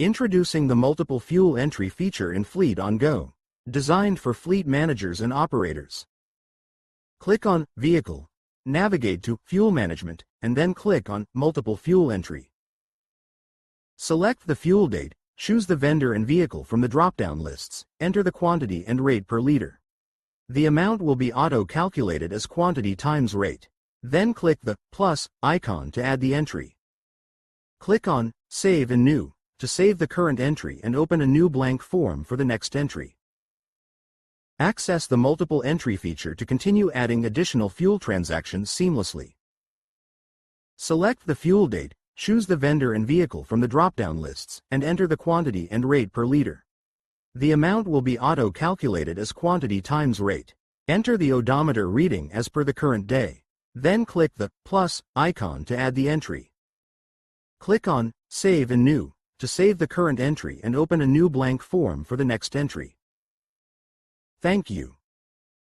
Introducing the multiple fuel entry feature in FleetOnGo, designed for fleet managers and operators. Click on Vehicle, navigate to Fuel Management, and then click on Multiple Fuel Entry. Select the fuel date, choose the vendor and vehicle from the drop-down lists, enter the quantity and rate per liter. The amount will be auto-calculated as quantity times rate. Then click the plus icon to add the entry. Click on Save and New to save the current entry and open a new blank form for the next entry. Access the multiple entry feature to continue adding additional fuel transactions seamlessly. Select the fuel date, choose the vendor and vehicle from the drop-down lists, and enter the quantity and rate per liter. The amount will be auto-calculated as quantity times rate. Enter the odometer reading as per the current day. Then click the plus icon to add the entry. Click on Save and New to save the current entry and open a new blank form for the next entry. Thank you.